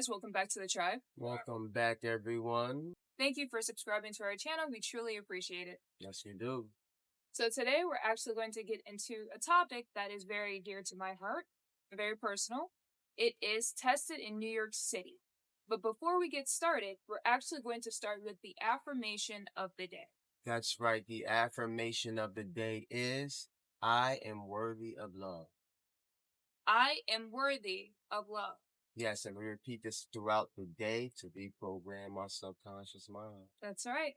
guys, welcome back to the tribe. Welcome back, everyone. Thank you for subscribing to our channel. We truly appreciate it. Yes, you do. So today we're actually going to get into a topic that is very dear to my heart, very personal. It is tested in New York City. But before we get started, we're actually going to start with the affirmation of the day. That's right. The affirmation of the day is, I am worthy of love. I am worthy of love. Yes, and we repeat this throughout the day to reprogram our subconscious mind. That's right.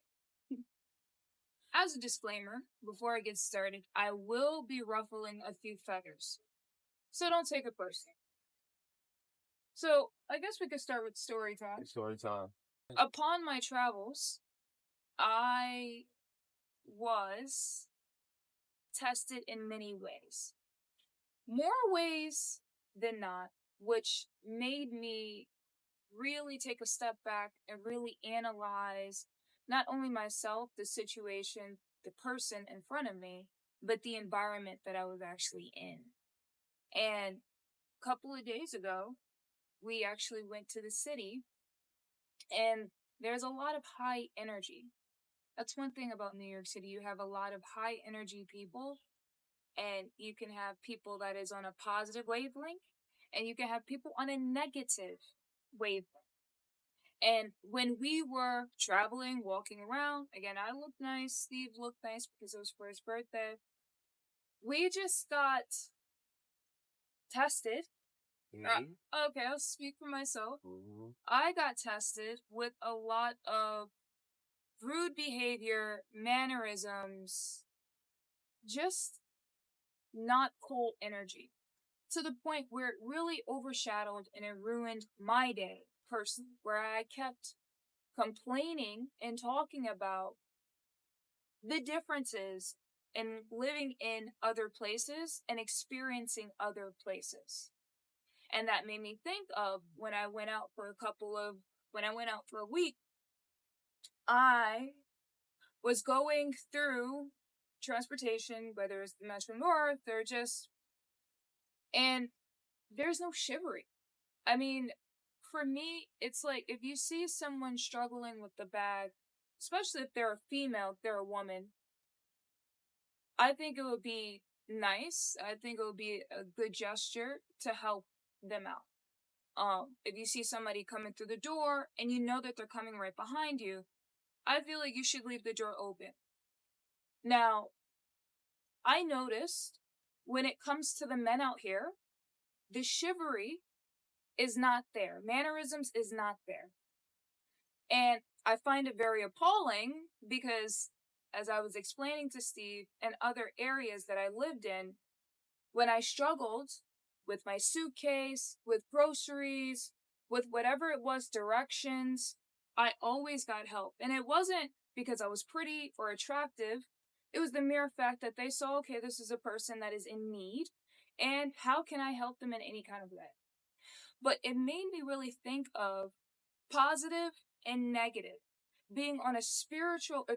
As a disclaimer, before I get started, I will be ruffling a few feathers. So don't take it personally. So I guess we could start with story time. Story time. Upon my travels, I was tested in many ways. More ways than not, which made me really take a step back and really analyze not only myself, the situation, the person in front of me, but the environment that I was actually in. And a couple of days ago, we actually went to the city, and there's a lot of high energy. That's one thing about New York City. You have a lot of high energy people, and you can have people that is on a positive wavelength, and you can have people on a negative wavelength. And when we were traveling, walking around, again, I looked nice, Steve looked nice because it was for his birthday. We just got tested. Okay, I'll speak for myself. I got tested with a lot of rude behavior, mannerisms, just not cool energy, to the point where it really overshadowed and it ruined my day personally, where I kept complaining and talking about the differences in living in other places and experiencing other places. And that made me think of when I went out for a week, I was going through transportation, whether it's the Metro North or and there's no chivalry. I mean, for me, it's like if you see someone struggling with the bag, especially if they're a female, if they're a woman, I think it would be nice. I think it would be a good gesture to help them out. If you see somebody coming through the door and you know that they're coming right behind you, I feel like you should leave the door open. Now, I noticed when it comes to the men out here, the chivalry is not there. Mannerisms is not there. And I find it very appalling because, as I was explaining to Steve, in other areas that I lived in, when I struggled with my suitcase, with groceries, with whatever it was, directions, I always got help. And it wasn't because I was pretty or attractive. It was the mere fact that they saw, okay, this is a person that is in need, and how can I help them in any kind of way? But it made me really think of positive and negative, being on a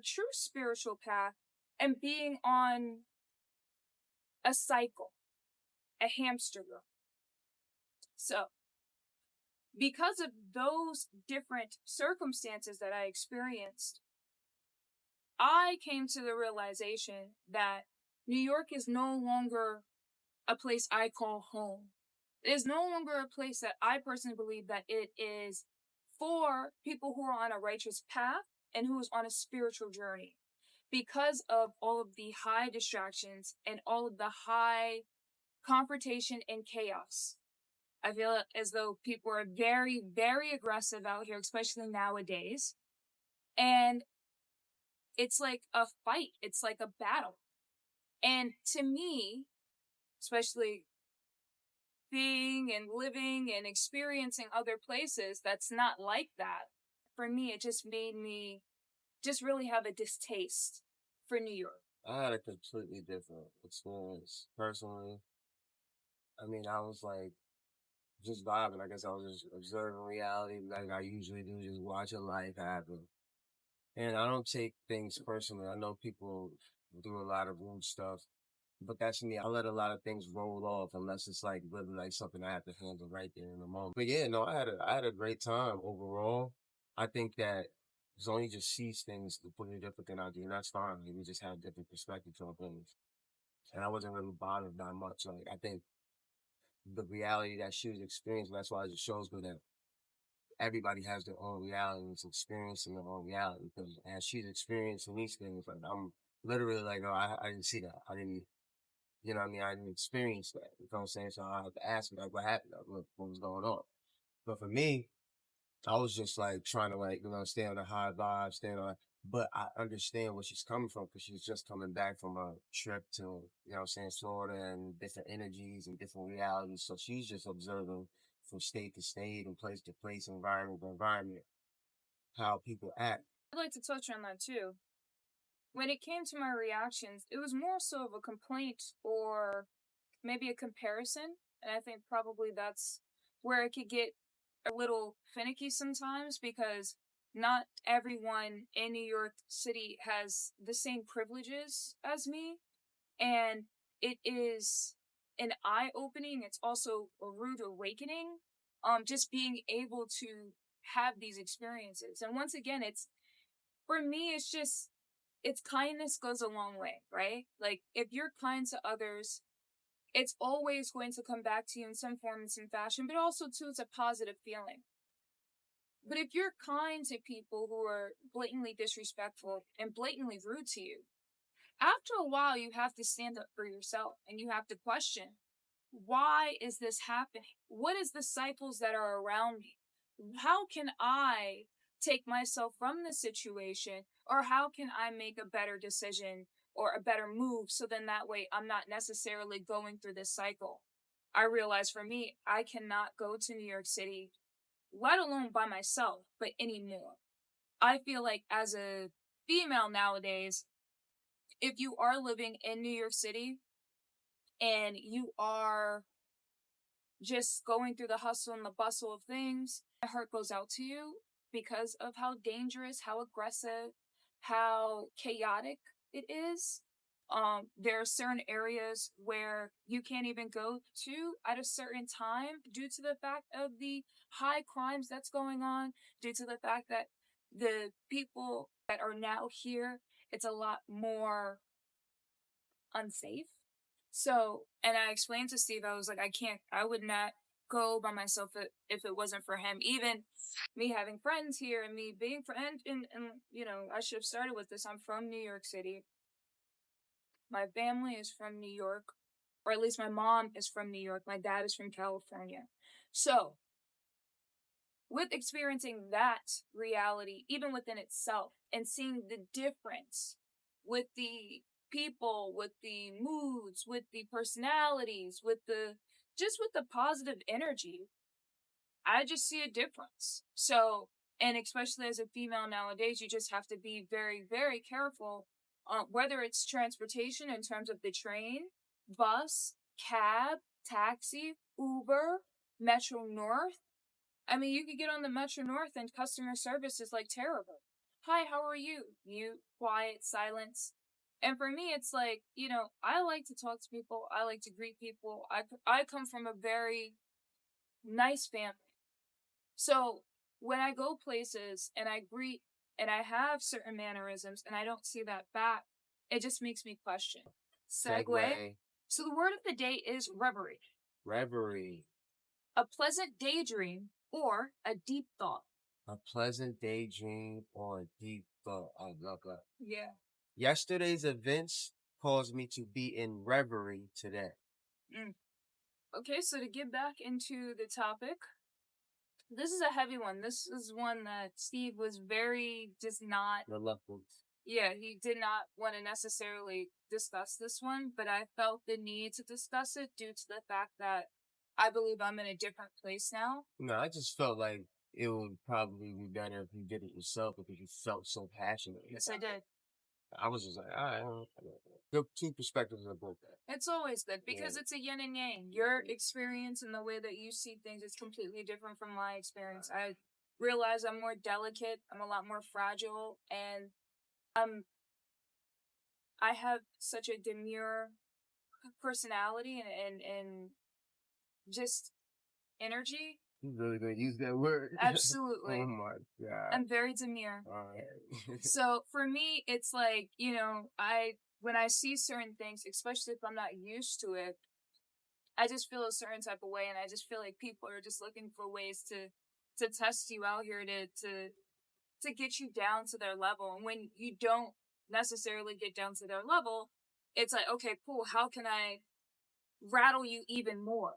true spiritual path, and being on a cycle, a hamster wheel. So, because of those different circumstances that I experienced, I came to the realization that New York is no longer a place I call home. It is no longer a place that I personally believe that it is for people who are on a righteous path and who is on a spiritual journey, because of all of the high distractions and all of the high confrontation and chaos. I feel as though people are very, very aggressive out here, especially nowadays. And it's like a fight. It's like a battle. And to me, especially being and living and experiencing other places that's not like that, for me, it just made me just really have a distaste for New York. I had a completely different experience personally. I mean, I was like just vibing. I guess I was just observing reality like I usually do, just watching life happen. And I don't take things personally. I know people do a lot of rude stuff, But that's me. I let a lot of things roll off unless it's like really like something I have to handle right there in the moment. But yeah, no, I had a great time overall. I think that Zoni just sees things completely different than I do, and that's fine. Like, we just have different perspectives on things. And I wasn't really bothered that much. Like I think the reality that she was experiencing, that's why it just shows me that everybody has their own reality and is experiencing their own reality. Because as she's experiencing these things, like I'm literally like, no, I didn't see that. I didn't, you know what I mean? I didn't experience that. You know what I'm saying? So I have to ask her, like, what happened? Like, what was going on? But for me, I was just like trying to like, you know, stay on a high vibe, stay on, but I understand where she's coming from because she's just coming back from a trip to, you know what I'm saying, Florida and different energies and different realities. So she's just observing from state to state and place to place, environment to environment, how people act. I'd like to touch on that too. When it came to my reactions, it was more so of a complaint or maybe a comparison. And I think probably that's where it could get a little finicky sometimes because not everyone in New York City has the same privileges as me. And it is an eye opening. It's also a rude awakening. Just being able to have these experiences. And once again, it's for me, it's just it's kindness goes a long way, right? Like if you're kind to others, it's always going to come back to you in some form and some fashion, but also too it's a positive feeling. But if you're kind to people who are blatantly disrespectful and blatantly rude to you, after a while you have to stand up for yourself and you have to question, why is this happening? What is the cycles that are around me? How can I take myself from the situation, or how can I make a better decision or a better move so then that way I'm not necessarily going through this cycle? I realize for me, I cannot go to New York City, let alone by myself, but anymore. I feel like as a female nowadays, if you are living in New York City and you are just going through the hustle and the bustle of things, my heart goes out to you because of how dangerous, how aggressive, how chaotic it is. There are certain areas where you can't even go to at a certain time due to the fact of the high crimes that's going on, due to the fact that the people that are now here, it's a lot more unsafe. So, and I explained to Steve, I was like, I would not go by myself if it wasn't for him. Even me having friends here and me being friend and you know, I should have started with this. I'm from New York City. My family is from New York, or at least my mom is from New York. My dad is from California. So, with experiencing that reality, even within itself, and seeing the difference with the people, with the moods, with the personalities, with the just with the positive energy, I just see a difference. So, and especially as a female nowadays, you just have to be very, very careful, whether it's transportation in terms of the train, bus, cab, taxi, Uber, Metro North. I mean, you could get on the Metro North and customer service is like terrible. Hi, how are you? Mute, quiet, silence. And for me, it's like, you know, I like to talk to people. I like to greet people. I come from a very nice family. So when I go places and I greet and I have certain mannerisms and I don't see that back, it just makes me question. Segue. So the word of the day is reverie. Revery. A pleasant daydream or a deep thought. A pleasant daydream or a deep thought. I love that. Yeah. Yesterday's events caused me to be in reverie today. Okay, so to get back into the topic, this is a heavy one. This is one that Steve was very just not reluctant. Yeah, he did not want to necessarily discuss this one, but I felt the need to discuss it due to the fact that I believe I'm in a different place now. No, I just felt like it would probably be better if you did it yourself because you felt so passionate. Yes, I did. I was just like, all right, the two perspectives are both that. It's always good because it's a yin and yang. Your experience and the way that you see things is completely different from my experience. I realize I'm more delicate, I'm a lot more fragile, and I have such a demure personality and just energy. You really gonna use that word? Oh Absolutely. my god. I'm very demure. Alright. So for me, it's like, when I see certain things, especially if I'm not used to it, I just feel a certain type of way, and I just feel like people are just looking for ways to test you out here to get you down to their level. And when you don't necessarily get down to their level, it's like, okay, cool, how can I rattle you even more?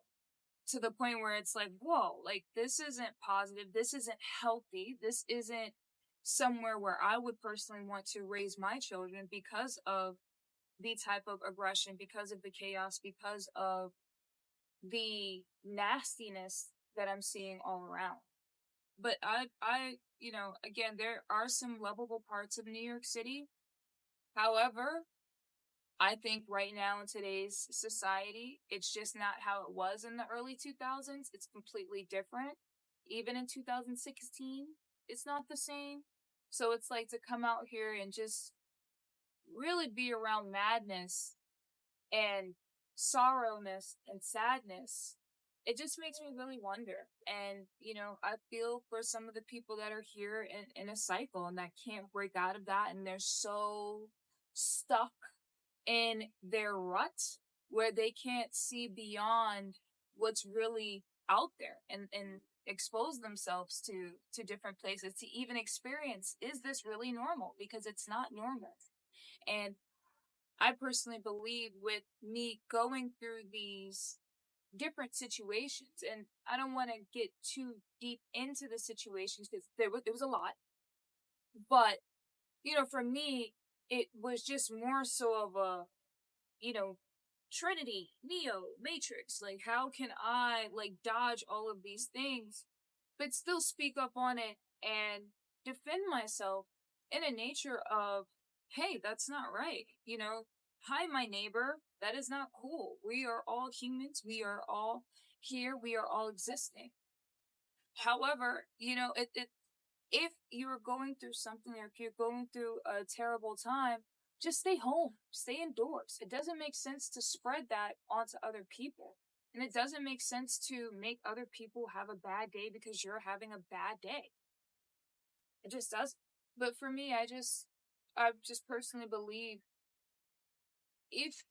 To the point where it's like, whoa, like this isn't positive, this isn't healthy, this isn't somewhere where I would personally want to raise my children because of the type of aggression, because of the chaos, because of the nastiness that I'm seeing all around. But again, there are some lovable parts of New York City. However, I think right now in today's society, it's just not how it was in the early 2000s. It's completely different. Even in 2016, it's not the same. So it's like to come out here and just really be around madness and sorrowness and sadness. It just makes me really wonder. And, I feel for some of the people that are here in a cycle and that can't break out of that. And they're so stuck in their rut where they can't see beyond what's really out there and expose themselves to different places to even experience, is this really normal? Because it's not normal. And I personally believe with me going through these different situations, and I don't want to get too deep into the situations because there was a lot, but for me, it was just more so of a, you know, Trinity, Neo, Matrix. Like, how can I like dodge all of these things, but still speak up on it and defend myself in a nature of, hey, that's not right. Hi, my neighbor. That is not cool. We are all humans. We are all here. We are all existing. However, if you're going through something or if you're going through a terrible time, just stay home, stay indoors. It doesn't make sense to spread that onto other people. And it doesn't make sense to make other people have a bad day because you're having a bad day. It just doesn't. But for me, I just personally believe if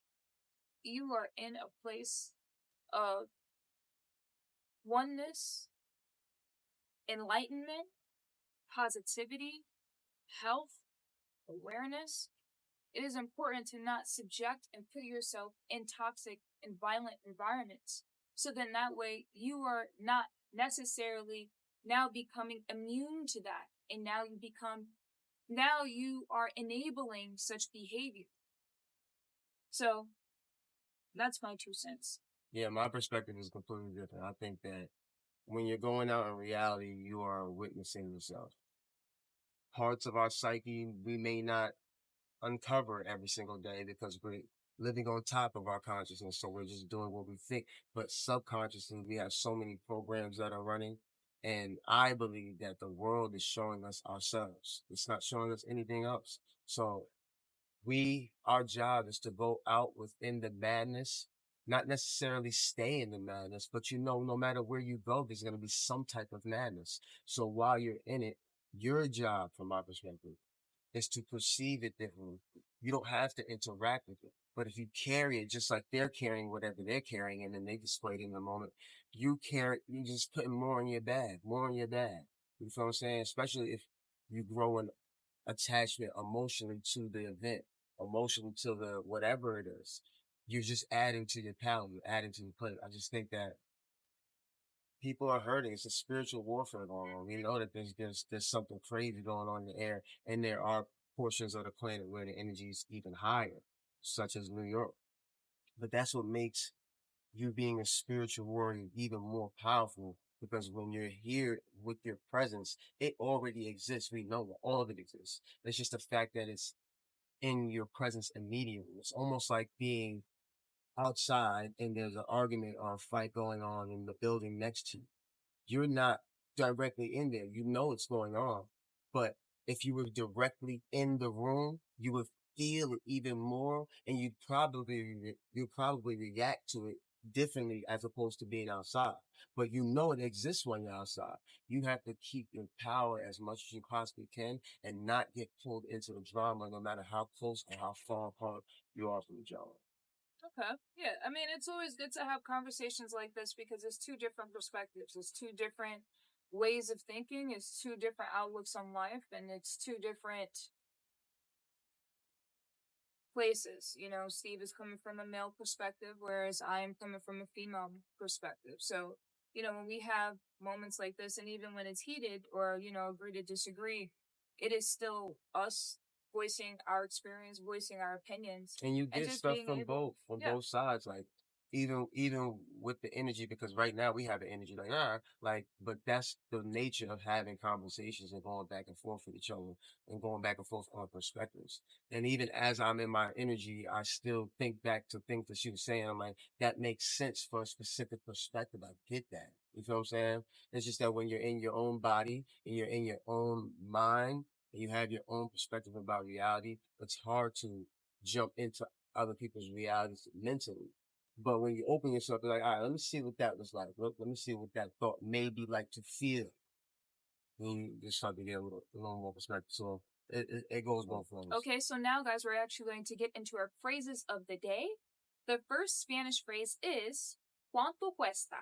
you are in a place of oneness, enlightenment, positivity, health, awareness, it is important to not subject and put yourself in toxic and violent environments. So then that way you are not necessarily now becoming immune to that. And now you are enabling such behavior. So that's my 2 cents. Yeah, my perspective is completely different. I think that when you're going out in reality, you are witnessing yourself. Parts of our psyche we may not uncover every single day because we're living on top of our consciousness. So we're just doing what we think. But subconsciously, we have so many programs that are running. And I believe that the world is showing us ourselves. It's not showing us anything else. So our job is to go out within the madness, not necessarily stay in the madness, but no matter where you go, there's going to be some type of madness. So while you're in it, your job, from my perspective, is to perceive it differently. You don't have to interact with it. But if you carry it just like they're carrying whatever they're carrying and then they display it in the moment, you just putting more in your bag, more in your bag. You feel what I'm saying? Especially if you grow an attachment emotionally to the event, emotionally to the whatever it is. You're just adding to your palette, adding to your plate. I just think that people are hurting. It's a spiritual warfare going on. We know that there's something crazy going on in the air, and there are portions of the planet where the energy is even higher, such as New York. But that's what makes you being a spiritual warrior even more powerful, because when you're here with your presence, it already exists. We know that all of it exists. It's just the fact that it's in your presence immediately. It's almost like being outside and there's an argument or a fight going on in the building next to you. You're not directly in there. You know it's going on. But if you were directly in the room, you would feel it even more, and you'll probably react to it differently as opposed to being outside. But you know it exists when you're outside. You have to keep your power as much as you possibly can and not get pulled into the drama, no matter how close or how far apart you are from each other. Okay. Yeah. I mean, it's always good to have conversations like this because it's two different perspectives. It's two different ways of thinking. It's two different outlooks on life, and it's two different places. You know, Steve is coming from a male perspective, whereas I am coming from a female perspective. So, you know, when we have moments like this, and even when it's heated or, you know, agree to disagree, it is still us voicing our experience, voicing our opinions, And you and get just stuff being able, from yeah, both sides, like even with the energy, because right now we have the energy like but that's the nature of having conversations and going back and forth with each other and going back and forth on perspectives. And even as I'm in my energy, I still think back to things that she was saying. I'm like, that makes sense for a specific perspective. I get that. You feel what I'm saying? It's just that when you're in your own body and you're in your own mind and you have your own perspective about reality, it's hard to jump into other people's realities mentally. But when you open yourself, you're like, all right, let me see what that was like. Let me see what that thought may be like to feel. And you just start to get a little more perspective. So it goes both ways. Okay, so now, guys, we're actually going to get into our phrases of the day. The first Spanish phrase is "Cuánto cuesta?"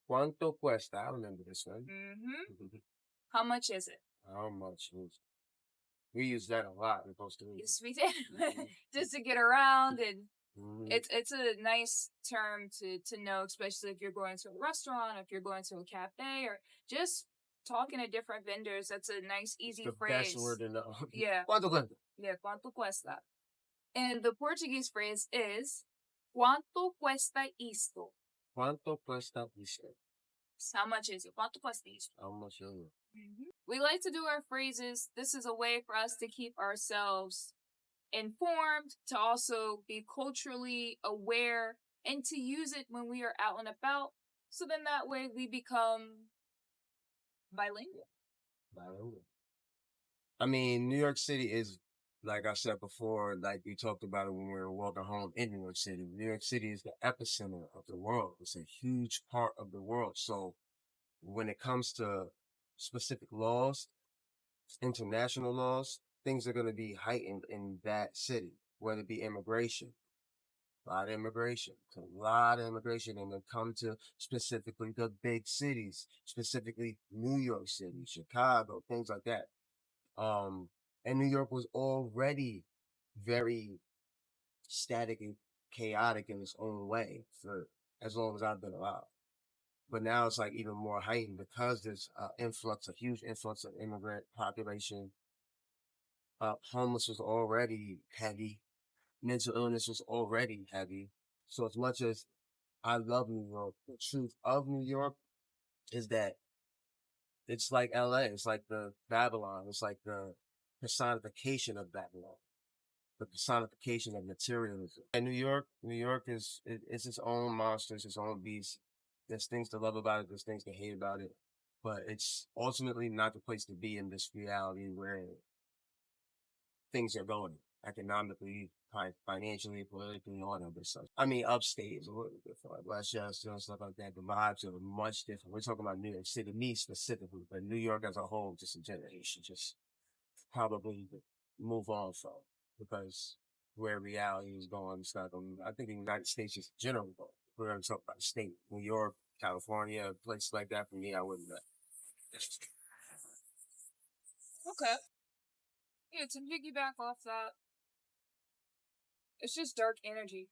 Cuánto cuesta? I remember this one. Mm-hmm. How much is it? How much is it? We use that a lot in Costa Rica. Yes, we did. Just to get around, and it's a nice term to know, especially if you're going to a restaurant, if you're going to a cafe, or just talking to different vendors. That's a nice, easy It's the phrase. best word to know. Yeah. Cuánto cuesta? Yeah, cuánto cuesta? And the Portuguese phrase is "Cuánto cuesta isto?" Cuánto cuesta isto? How much is it? ¿Cuánto cuesta esto? How much is it? We like to do our phrases. This is a way for us to keep ourselves informed, to also be culturally aware, and to use it when we are out and about. So then that way we become bilingual. Bilingual. I mean, New York City is, like I said before, like we talked about it when we were walking home in New York City. New York City is the epicenter of the world. It's a huge part of the world. So when it comes to specific laws, international laws, things are going to be heightened in that city, whether it be immigration. A lot of immigration, a lot of immigration, and then come to specifically the big cities, specifically New York City, Chicago, things like that. Um, and New York was already very static and chaotic in its own way for as long as I've been alive. But now it's like even more heightened because there's a huge influx of immigrant population. Homeless was already heavy. Mental illness was already heavy. So as much as I love New York, the truth of New York is that it's like LA. It's like the Babylon. It's like the personification of Babylon, the personification of materialism. And New York is its own monster, it's its own beast. There's things to love about it, there's things to hate about it, but it's ultimately not the place to be in this reality where things are going economically, financially, politically, all that stuff. I mean, upstate is a little different, like Westchester and stuff like that. The vibes are much different. We're talking about New York City, me specifically, but New York as a whole, just in general, you should just probably move on from because where reality is going, it's not going. I think the United States is general. We're going to talk about the state, New York, California, places like that. For me, I wouldn't. Okay. Yeah, to piggyback off that, it's just dark energy.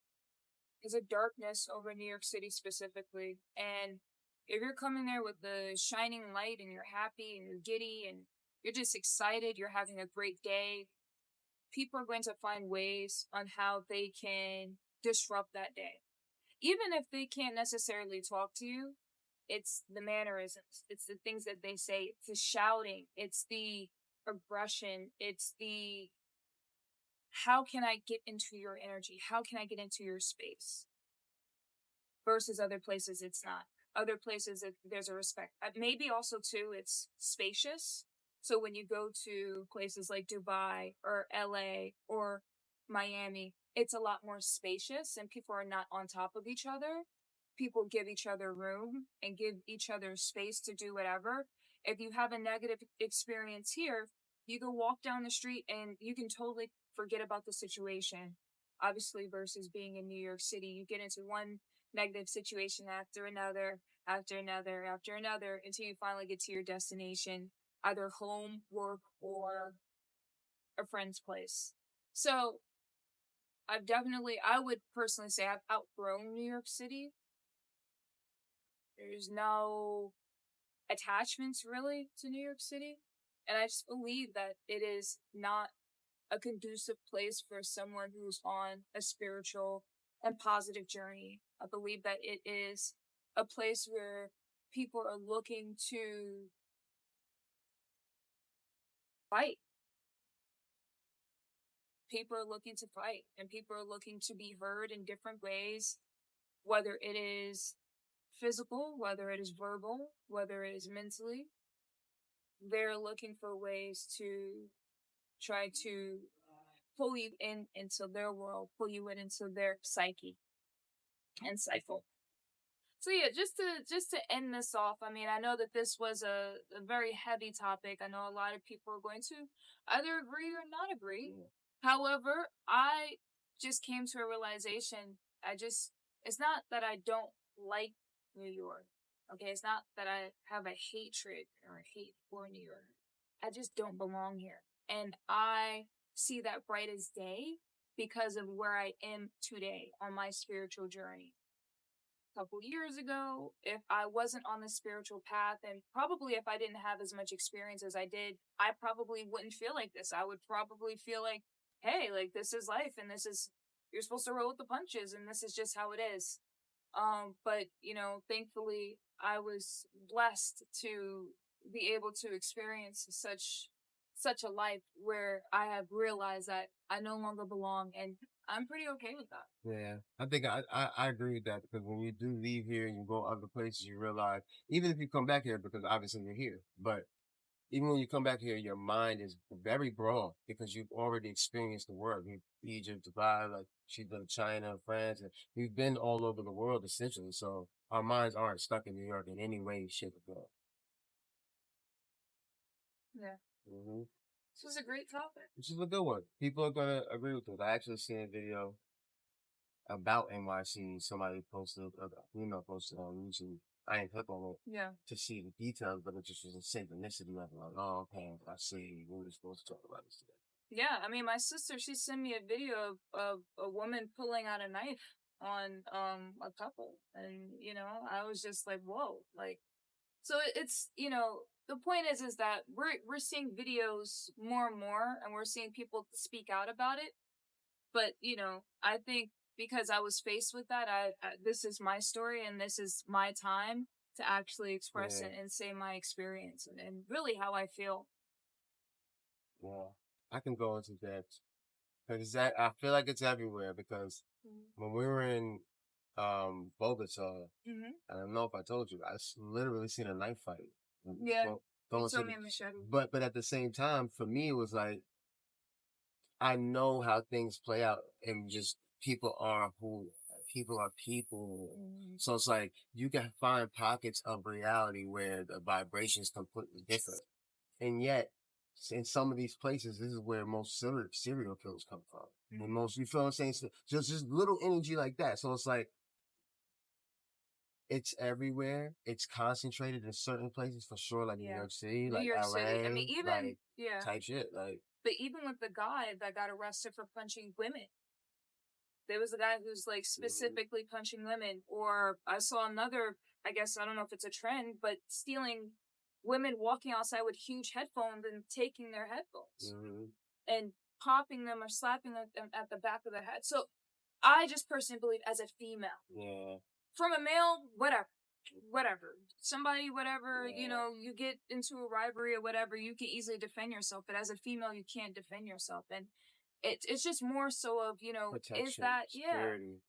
There's a darkness over New York City specifically. And if you're coming there with the shining light and you're happy and you're giddy and you're just excited, you're having a great day, people are going to find ways on how they can disrupt that day. Even if they can't necessarily talk to you, it's the mannerisms, it's the things that they say, it's the shouting, it's the aggression, it's the how can I get into your energy? How can I get into your space? Versus other places, it's not. Other places, there's a respect. Maybe also, too, it's spacious. So when you go to places like Dubai or LA or Miami, it's a lot more spacious and people are not on top of each other. People give each other room and give each other space to do whatever. If you have a negative experience here, you can walk down the street and you can totally forget about the situation. Obviously, versus being in New York City, you get into one negative situation after another, after another, after another, until you finally get to your destination, either home, work, or a friend's place. So I would personally say I've outgrown New York City. There's no attachments really to New York City. And I just believe that it is not a conducive place for someone who's on a spiritual and positive journey. I believe that it is a place where people are looking to fight. People are looking to fight, and people are looking to be heard in different ways, whether it is physical, whether it is verbal, whether it is mentally. They're looking for ways to try to pull you into their world, pull you into their psyche and cycle. So yeah, just to end this off, I mean, I know that this was a very heavy topic. I know a lot of people are going to either agree or not agree. Yeah. However, I just came to a realization. It's not that I don't like New York. Okay, it's not that I have a hatred or a hate for New York. I just don't belong here. And I see that bright as day because of where I am today on my spiritual journey. A couple years ago, if I wasn't on the spiritual path, and probably if I didn't have as much experience as I did, I probably wouldn't feel like this. I would probably feel like, hey, like this is life and you're supposed to roll with the punches and this is just how it is. But thankfully I was blessed to be able to experience such a life where I have realized that I no longer belong, and I'm pretty okay with that. Yeah, I think I agree with that because when you do leave here and you go other places, you realize, even if you come back here, because obviously you're here, but even when you come back here, your mind is very broad because you've already experienced the world. You've Egypt, Dubai, like she's been to China, France, and we've been all over the world essentially. So our minds aren't stuck in New York in any way, shape, or form. Yeah. Mm-hmm. This was a great topic. Which is a good one. People are gonna agree with it. I actually seen a video about NYC. Somebody posted, posted on YouTube. I ain't click on it Yeah. to see the details, but it just was a synchronicity of like, oh, okay, I see. We were supposed to talk about this today. Yeah, I mean, my sister, she sent me a video of a woman pulling out a knife on a couple, and I was just like, whoa, like, so it's the point is that we're seeing videos more and more, and we're seeing people speak out about it, but I think because I was faced with that, this is my story and this is my time to actually express Yeah. it and say my experience and really how I feel. Yeah, I can go into that because that I feel like it's everywhere because when we were in Bogota, Mm-hmm. I don't know if I told you, literally seen a knife fight. Yeah, Going to told me a machete. but at the same time, for me, it was like I know how things play out, and just people are people. Mm-hmm. So it's like you can find pockets of reality where the vibration is completely different, and yet in some of these places, this is where most serial killers come from. Mm-hmm. And most, you feel what I'm saying? So just little energy like that. So it's like, it's everywhere. It's concentrated in certain places for sure, like New York City, New like York LA, City. I mean, even like type shit. Like, but even with the guy that got arrested for punching women, there was a guy who's like specifically punching women. Or I saw another, I guess, I don't know if it's a trend, but stealing women walking outside with huge headphones and taking their headphones and popping them or slapping them at the back of the head. So I just personally believe as a female, from a male, whatever, somebody, whatever, you get into a rivalry or whatever, you can easily defend yourself. But as a female, you can't defend yourself. And it's just more so of, protection,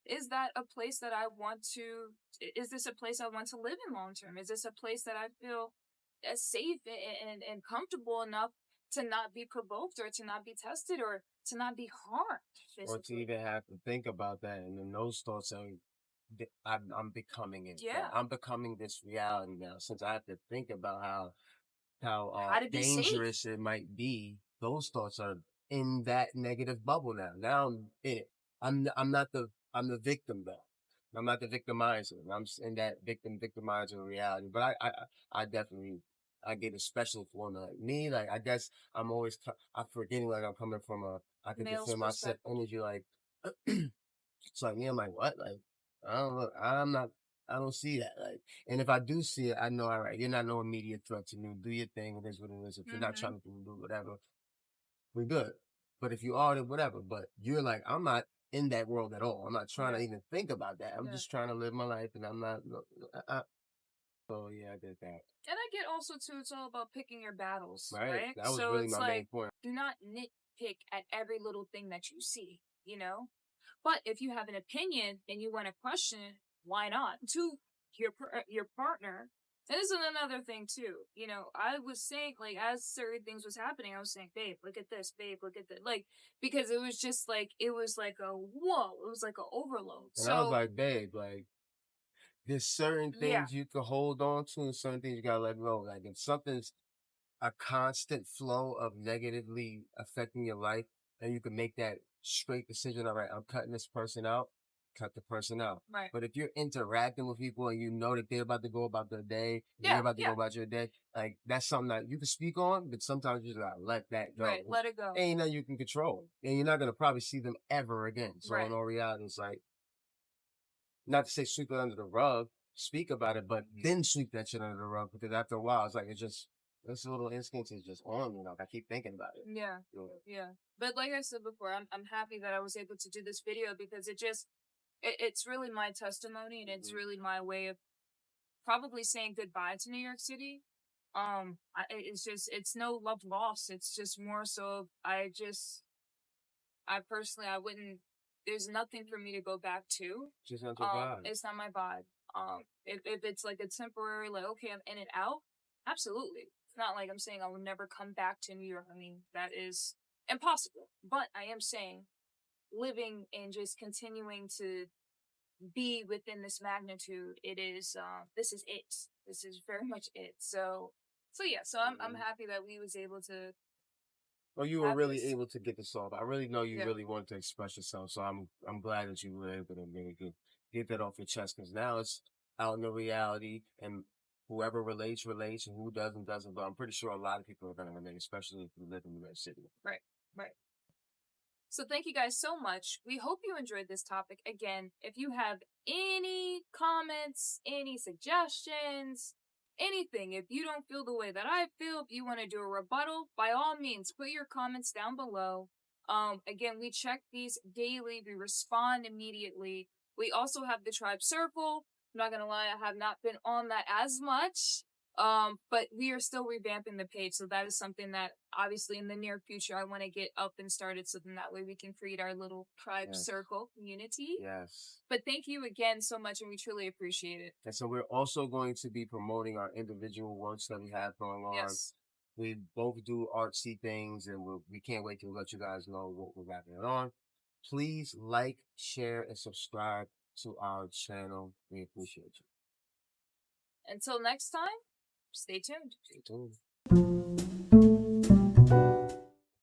is that a place that is this a place I want to live in long term? Is this a place that I feel safe and comfortable enough to not be provoked or to not be tested or to not be harmed Or to physically. even have to think about that, and then those thoughts are, I'm becoming it. Yeah. I'm becoming this reality now. Since I have to think about how How to be safe. dangerous it might be, those thoughts are in that negative bubble now. Now I'm in it. I'm not I'm the victim though. I'm not the victimizer. I'm in that victimizer reality. But I definitely I get a special form of like me. Like I guess I'm always I'm forgetting like I'm coming from I can Male's defend myself perspective. energy like it's like me. I'm like what like I don't look. I'm not. I don't see that. Like, and if I do see it, I know, all right, you're not no immediate threat to me. Do your thing. It is what it is. If you're not Mm-hmm. trying to do whatever, we're good. But if you are, then whatever. But you're like, I'm not in that world at all. I'm not trying to Yeah. even think about that. I'm Yeah. just trying to live my life, and I'm not. So yeah, I did that. And I get also too, it's all about picking your battles, Right. right? That was So really it's my main like, point. do not nitpick at every little thing that you see, you know? But if you have an opinion and you want to question it, why not? To your partner. And this is another thing too. You know, I was saying, like, as certain things was happening, I was saying, babe, look at this, babe, look at that. Like, because it was just like, it was like a whoa, it was like an overload. And I was So, like, babe, like, there's certain yeah, things you can hold on to, and certain things you gotta let go. Like, if something's a constant flow of negatively affecting your life, and you can make that straight decision. All right, I'm cutting this person out. Cut the person out. right. But if you're interacting with people and you know that they're about to go about their day, and you're Yeah, about to go yeah, about your day, like that's something that you can speak on, but sometimes you just gotta let that go. right. Let it go. Ain't nothing you can control, and you're not gonna probably see them ever again. So Right. in all reality, it's like not to say sweep it under the rug, speak about it, but then sweep that shit under the rug because after a while, it's like it's just this little instinct is just on me. Like I keep thinking about it. Yeah. Yeah. But like I said before, I'm happy that I was able to do this video because it's really my testimony and it's really my way of probably saying goodbye to New York City. It's just it's no love lost. It's just more so I personally I wouldn't. There's nothing for me to go back to. Just not your vibe. It's not my vibe. If it's like a temporary, like okay, I'm in and out. Absolutely, it's not like I'm saying I will never come back to New York. I mean that is impossible. But I am saying living and just continuing to be within this magnitude. It is. This is it. This is very much it. So yeah. So I'm happy that we was able to. Well, you were Have really this. able to get this off. I really know you Yeah. really wanted to express yourself, so I'm glad that you were able to really get that off your chest because now it's out in the reality, and whoever relates, relates, and who doesn't, doesn't. But I'm pretty sure a lot of people are going to relate, especially if you live in New York City. Right. Right. So thank you guys so much. We hope you enjoyed this topic. Again, if you have any comments, any suggestions, anything, if you don't feel the way that I feel, if you want to do a rebuttal, by all means, put your comments down below. Again, we check these daily. We respond immediately. We also have the tribe circle. I'm not gonna lie, I have not been on that as much. But we are still revamping the page, so that is something that obviously in the near future I want to get up and started, so then that way we can create our little tribe circle community. Yes. But thank you again so much, and we truly appreciate it. And so we're also going to be promoting our individual works that we have going on. Yes. We both do artsy things, and we can't wait to let you guys know what we're wrapping it on. Please like, share, and subscribe to our channel. We appreciate you. Until next time, stay tuned. Stay tuned.